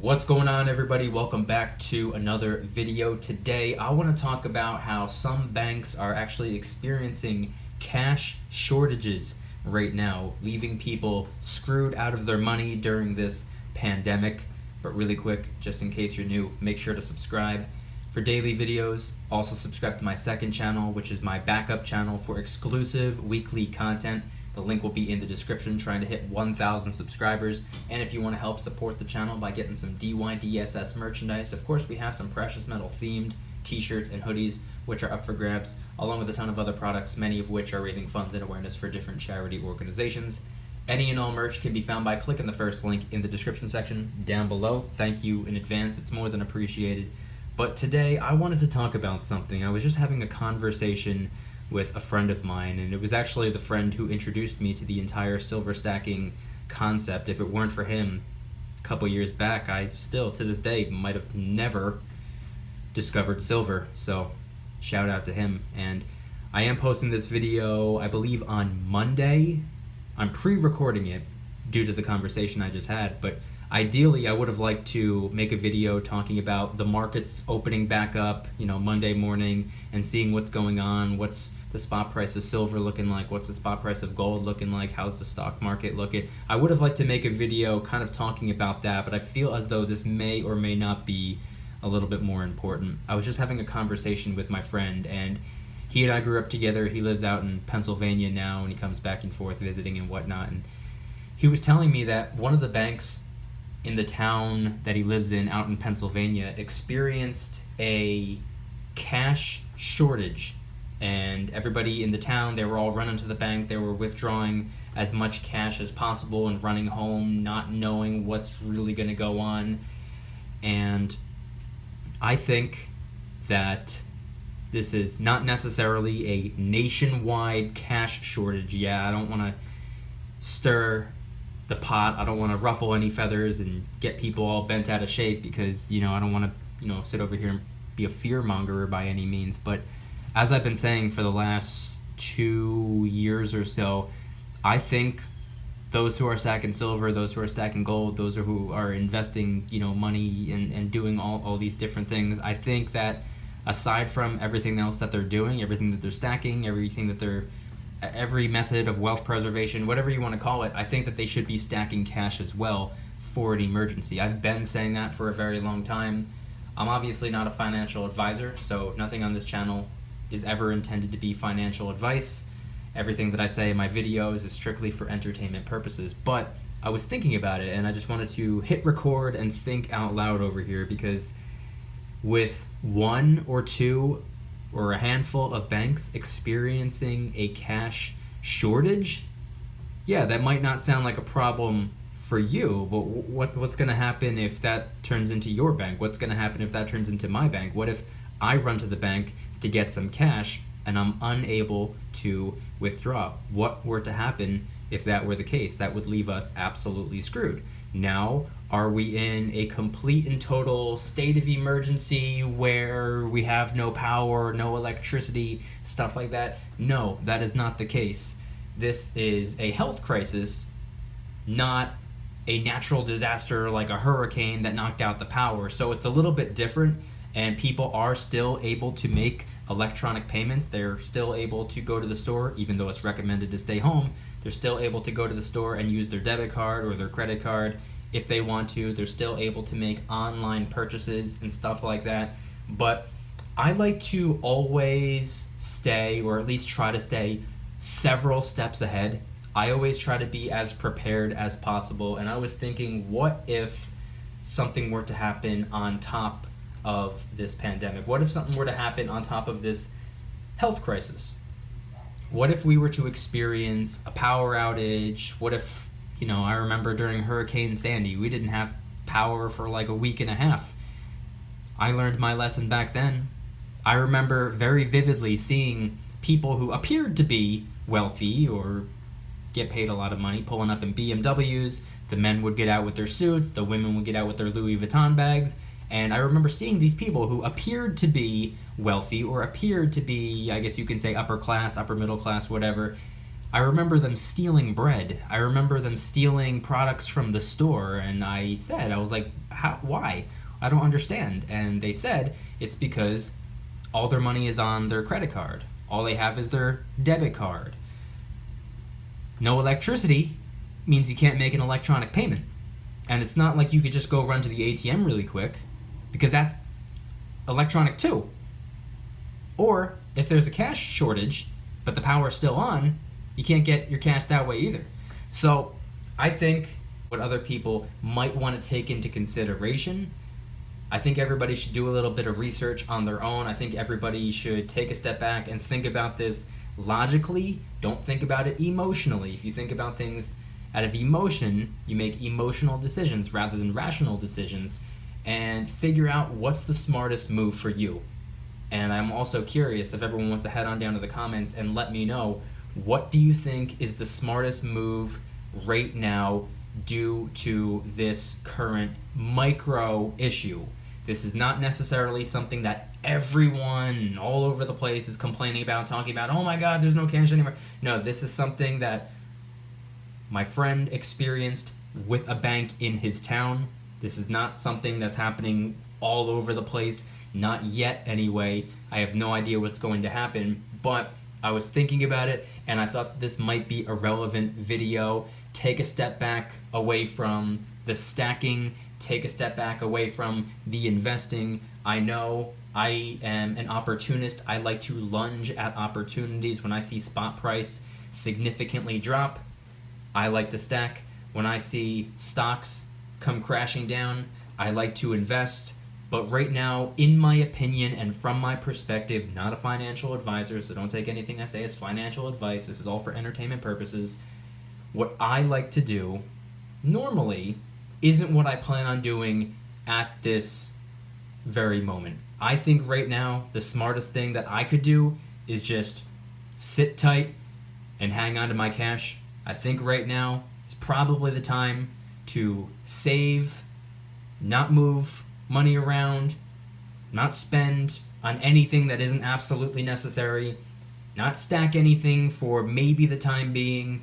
What's going on, everybody? Welcome back to another video. Today I want to talk about how some banks are actually experiencing cash shortages right now, leaving people screwed out of their money during this pandemic. But really quick, just in case you're new, make sure to subscribe for daily videos. Also subscribe to my second channel, which is my backup channel for exclusive weekly content. The link will be in the description, trying to hit 1,000 subscribers. And if you want to help support the channel by getting some DYDSS merchandise, of course we have some precious metal themed t-shirts and hoodies, which are up for grabs, along with a ton of other products, many of which are raising funds and awareness for different charity organizations. Any and all merch can be found by clicking the first link in the description section down below. Thank you in advance, it's more than appreciated. But today I wanted to talk about something. I was just having a conversation with a friend of mine, and it was actually the friend who introduced me to the entire silver stacking concept. If it weren't for him a couple years back, I still to this day might have never discovered silver. So shout out to him. And I am posting this video, I believe, on Monday. I'm pre-recording it due to the conversation I just had, but ideally I would have liked to make a video talking about the markets opening back up, Monday morning, and seeing what's going on. What's the spot price of silver looking like? What's the spot price of gold looking like? How's the stock market looking? I would have liked to make a video kind of talking about that, but I feel as though this may or may not be a little bit more important. I was just having a conversation with my friend, and he and I grew up together. He lives out in Pennsylvania now, and he comes back and forth visiting and whatnot. And he was telling me that one of the banks in the town that he lives in out in Pennsylvania experienced a cash shortage, and everybody in the town, they were all running to the bank. They were withdrawing as much cash as possible and running home, not knowing what's really going to go on. And I think that this is not necessarily a nationwide cash shortage. Yeah, I don't want to stir the pot. I don't want to ruffle any feathers and get people all bent out of shape, because I don't want to sit over here and be a fear mongerer by any means. But as I've been saying for the last 2 years or so, I think those who are stacking silver, those who are stacking gold, those who are investing money and doing all these different things, I think that aside from everything else that they're doing, everything that they're stacking, every method of wealth preservation, whatever you want to call it, I think that they should be stacking cash as well for an emergency. I've been saying that for a very long time. I'm obviously not a financial advisor, so nothing on this channel is ever intended to be financial advice. Everything that I say in my videos is strictly for entertainment purposes. But I was thinking about it, and I just wanted to hit record and think out loud over here, because with one or two or a handful of banks experiencing a cash shortage, yeah, that might not sound like a problem for you, but what's going to happen if that turns into your bank? What's going to happen if that turns into my bank? What if I run to the bank to get some cash and I'm unable to withdraw? What were to happen if that were the case? That would leave us absolutely screwed. Now, are we in a complete and total state of emergency where we have no power, no electricity, stuff like that? No, that is not the case. This is a health crisis, not a natural disaster like a hurricane that knocked out the power. So it's a little bit different, and people are still able to make electronic payments. They're still able to go to the store, even though it's recommended to stay home. They're still able to go to the store and use their debit card or their credit card if they want to. They're still able to make online purchases and stuff like that. But I like to always stay, or at least try to stay, several steps ahead. I always try to be as prepared as possible. And I was thinking, what if something were to happen on top of this pandemic? What if something were to happen on top of this health crisis? What if we were to experience a power outage? What if, I remember during Hurricane Sandy, we didn't have power for like a week and a half. I learned my lesson back then. I remember very vividly seeing people who appeared to be wealthy or get paid a lot of money pulling up in BMWs. The men would get out with their suits, the women would get out with their Louis Vuitton bags. And I remember seeing these people who appeared to be wealthy or appeared to be, I guess you can say, upper class, upper middle class, whatever, I remember them stealing bread. I remember them stealing products from the store. And I was like, why? I don't understand. And they said it's because all their money is on their credit card. All they have is their debit card. No electricity means you can't make an electronic payment. And it's not like you could just go run to the ATM really quick, because that's electronic too. Or if there's a cash shortage, but the power's still on, you can't get your cash that way either. So I think what other people might want to take into consideration, I think everybody should do a little bit of research on their own. I think everybody should take a step back and think about this logically. Don't think about it emotionally. If you think about things out of emotion, you make emotional decisions rather than rational decisions, and figure out what's the smartest move for you. And I'm also curious if everyone wants to head on down to the comments and let me know, what do you think is the smartest move right now due to this current micro issue? This is not necessarily something that everyone all over the place is complaining about, talking about, oh my God, there's no cash anymore. No, this is something that my friend experienced with a bank in his town. This is not something that's happening all over the place. Not yet, anyway. I have no idea what's going to happen, but I was thinking about it, and I thought this might be a relevant video. Take a step back away from the stacking. Take a step back away from the investing. I know I am an opportunist. I like to lunge at opportunities. When I see spot price significantly drop, I like to stack. When I see stocks come crashing down, I like to invest. But right now, in my opinion and from my perspective, not a financial advisor, so don't take anything I say as financial advice. This is all for entertainment purposes. What I like to do normally isn't what I plan on doing at this very moment. I think right now, the smartest thing that I could do is just sit tight and hang on to my cash. I think right now is probably the time to save, not move money around, not spend on anything that isn't absolutely necessary, not stack anything for maybe the time being,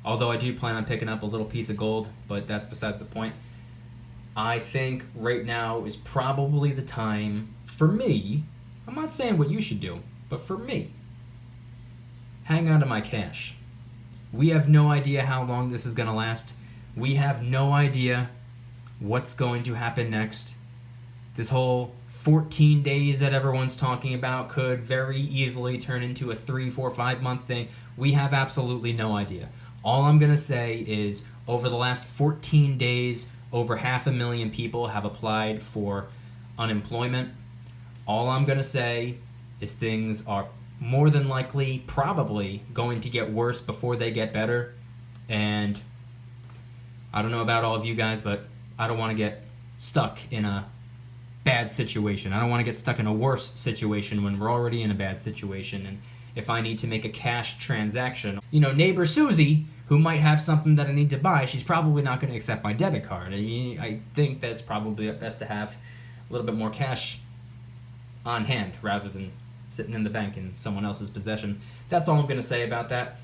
although I do plan on picking up a little piece of gold, but that's besides the point. I think right now is probably the time for me, I'm not saying what you should do, but for me, hang on to my cash. We have no idea how long this is going to last. We have no idea what's going to happen next. This whole 14 days that everyone's talking about could very easily turn into a 3, 4, 5 month thing. We have absolutely no idea. All I'm going to say is over the last 14 days, over 500,000 people have applied for unemployment. All I'm going to say is things are more than likely, probably going to get worse before they get better. And I don't know about all of you guys, but I don't want to get stuck in a bad situation. I don't want to get stuck in a worse situation when we're already in a bad situation. And if I need to make a cash transaction, neighbor Susie, who might have something that I need to buy, she's probably not going to accept my debit card. I think that's probably best to have a little bit more cash on hand rather than sitting in the bank in someone else's possession. That's all I'm going to say about that.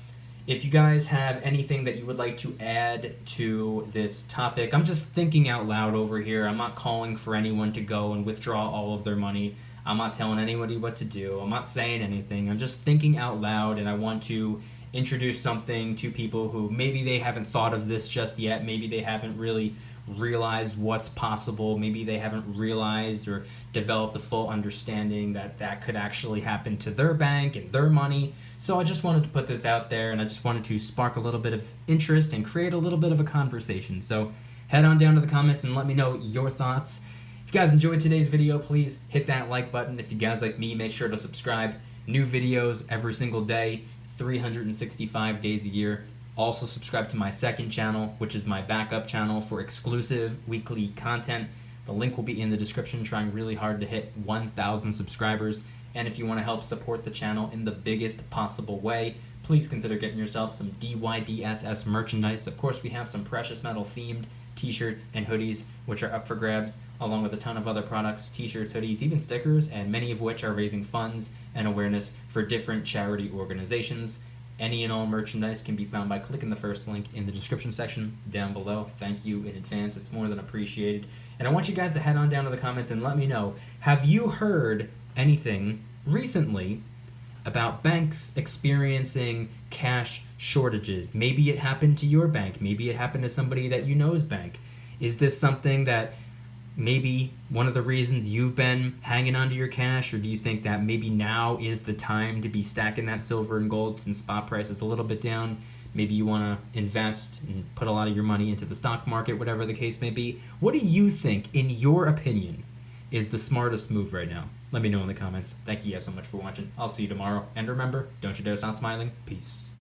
If you guys have anything that you would like to add to this topic, I'm just thinking out loud over here. I'm not calling for anyone to go and withdraw all of their money. I'm not telling anybody what to do. I'm not saying anything. I'm just thinking out loud, and I want to introduce something to people who maybe they haven't thought of this just yet. Maybe they haven't really realized what's possible. Maybe they haven't realized or developed the full understanding that that could actually happen to their bank and their money. So I just wanted to put this out there, and I just wanted to spark a little bit of interest and create a little bit of a conversation. So head on down to the comments and let me know your thoughts. If you guys enjoyed today's video, please hit that like button. If you guys like me, make sure to subscribe. New videos every single day, 365 days a year. Also subscribe to my second channel, which is my backup channel for exclusive weekly content. The link will be in the description. Trying really hard to hit 1,000 subscribers. And if you want to help support the channel in the biggest possible way, please consider getting yourself some DYDSS merchandise. Of course, we have some precious metal themed t-shirts and hoodies, which are up for grabs, along with a ton of other products, t-shirts, hoodies, even stickers, and many of which are raising funds and awareness for different charity organizations. Any and all merchandise can be found by clicking the first link in the description section down below. Thank you in advance. It's more than appreciated. And I want you guys to head on down to the comments and let me know, have you heard anything recently about banks experiencing cash shortages? Maybe it happened to your bank. Maybe it happened to somebody that you know's bank. Is this something that maybe one of the reasons you've been hanging on to your cash, or do you think that maybe now is the time to be stacking that silver and gold since spot price is a little bit down? Maybe you want to invest and put a lot of your money into the stock market, whatever the case may be. What do you think, in your opinion, is the smartest move right now? Let me know in the comments. Thank you guys so much for watching. I'll see you tomorrow. And remember, don't you dare stop smiling. Peace.